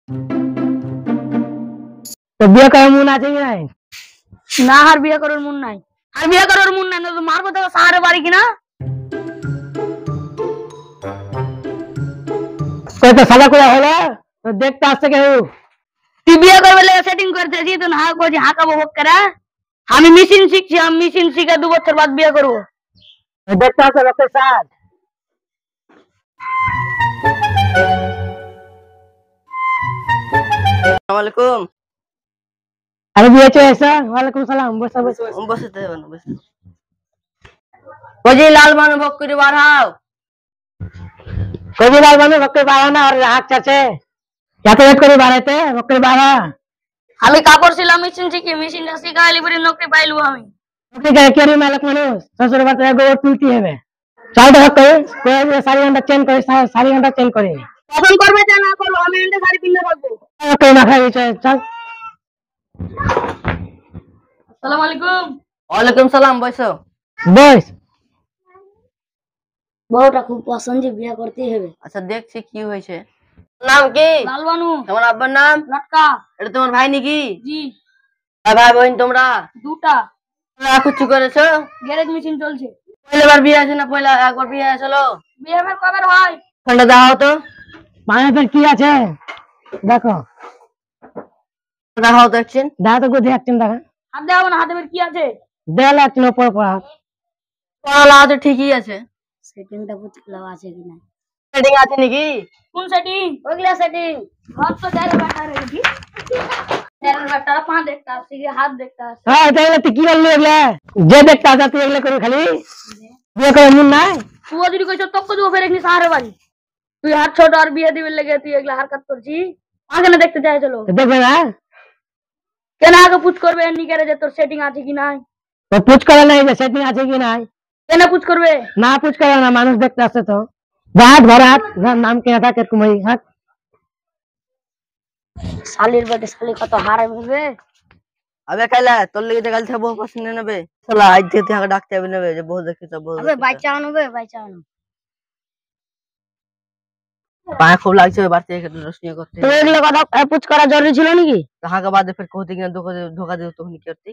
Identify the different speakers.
Speaker 1: তো বিয়ে করার মন আছে কি নাই?
Speaker 2: না, আর বিয়ে করার মন নাই। আর বিয়ে করার মন নাই না তো মারবো তো সাহারে বাড়ি কিনা।
Speaker 1: কই তো সাদা করে হলো তো দেখতে আসছে কেউ?
Speaker 2: তুই বিয়ে করবে লেগে সেটিং করতেছি তো না করছি হাঁকাবো হোক করে। আমি মেশিন শিখছি, আমি মেশিন শিখে 2 বছর বাদ বিয়ে করবো।
Speaker 1: দেখতে আসছে রক্তের সাজ।
Speaker 3: আসসালামাইকুম।
Speaker 1: আরে বিয়ে চলে এসো। ওয়ালাইকুম সালাম। বসো বসো।
Speaker 3: বসতে হবে না, বসে। ওজি লাল মান ভোগ করে বাড়াও।
Speaker 1: কই লাল বানু রক্তের বাড়া না আর হাত চাচে এত রেট করে বাড়াইতে রক্তের বাড়া।
Speaker 2: আমি কাপড় সিলাম মেশিন শিখি, মেশিনটা শিখাইলি পরে নকরি পাইলু আমি।
Speaker 1: ঠিক আছে কেরি মালিক মানুষ শ্বশুর বাচ্চা গোবর তুলতে হবে। চালটা রক্তে সাড়ে ঘন্টা চেঞ্জ করে সাড়ে ঘন্টা চেঞ্জ করে
Speaker 2: কখন করবে যা না করবো আমি এন্ডে শাড়ি পিন্ধে থাকবো।
Speaker 1: রক্তের মাথায় বিষয় চল।
Speaker 2: আসসালামু আলাইকুম।
Speaker 3: ওয়ালাইকুম সালাম, বসো।
Speaker 1: বস।
Speaker 2: বউটা খুব পছন্দ, বিয়ে করতেই হবে।
Speaker 3: আচ্ছা দেখছি কি হয়েছে। নাম কি?
Speaker 2: লালবানু।
Speaker 3: তোমার আব্বার নাম?
Speaker 2: লটকা।
Speaker 3: এটা তোমার ভাই নাকি?
Speaker 2: জি।
Speaker 3: আর ভাই বোন তোমরা?
Speaker 2: 2টা।
Speaker 3: কিছু করেছো?
Speaker 2: গ্যারেজ মেশিন চলছে।
Speaker 3: পয়লাবার বিয়ে আছে না পয়লা একবার বিয়ে হয়েছিল?
Speaker 2: বিয়ে ফের কবে হয়?
Speaker 3: ফোনটা দাও তো।
Speaker 1: মায়ের কি আছে দেখো।
Speaker 3: দেখাও তো একদিন।
Speaker 1: দেখা তো কোথায় একদিন দেখা
Speaker 2: হাত দেখাবো না, হাতে ফের কি আছে?
Speaker 1: দেয়ালে একদিন ওপর পড়া
Speaker 3: পড়ালা তো ঠিকই আছে।
Speaker 2: সেটিংটা বুঝলাম আছে কিনা।
Speaker 3: সেটিং আছে নাকি?
Speaker 2: কোন সেটিং? ওইগুলা সেটিং। হাত তো ডাইরে ব্যাটা রেখি। ডাইরে ব্যাটা পা দেখতা আছে কি হাত দেখতা আছে।
Speaker 1: হ্যাঁ তাহলে তুই কি বললি এগুলা? যে দেখতে আসা তুই এগুলা করে খালি বিয়ে করে মন নাই?
Speaker 2: তুই যদি কইছ তক্ক দিব ফের একনি সাহারে বাড়ি। তুই হাত ছোট আর বিয়ে দিবে লেগে তুই এগুলা হারকাত করছিস। আগে না দেখতে চাই চলো।
Speaker 1: দেখবে না
Speaker 2: কেন আগে পুছ করবে এমনি করে যে তোর সেটিং আছে কি নাই?
Speaker 1: তো পুচ করে নাই যে সেটিং আছে কি নাই?
Speaker 2: কেন পুছ করবে?
Speaker 1: না পুচ করে না, মানুষ দেখতে আসছে তো। রাত ভরাত নাম কে থাকে কুমাই হাত
Speaker 2: শালির বেটে শালি কত হারে বলবে।
Speaker 3: আবে খাইলা তোর লেগে যে গাল থেকে বহু পছন্দ নেবে শালা আজ থেকে আমাকে ডাকতে হবে নেবে যে বহু দেখিস বহু
Speaker 2: আবে বাচ্চা আনবে বাচ্চা আনো।
Speaker 3: পায়ে খুব লাগছে বাড়তে একটু রসনিয়া করতে।
Speaker 1: তো এগুলো কথা পুচ করা জরুরি ছিল নাকি?
Speaker 3: হাঁকা বাদে ফের কোথায় কিনা ধোকা ধোকা দিও তখন কি করতি?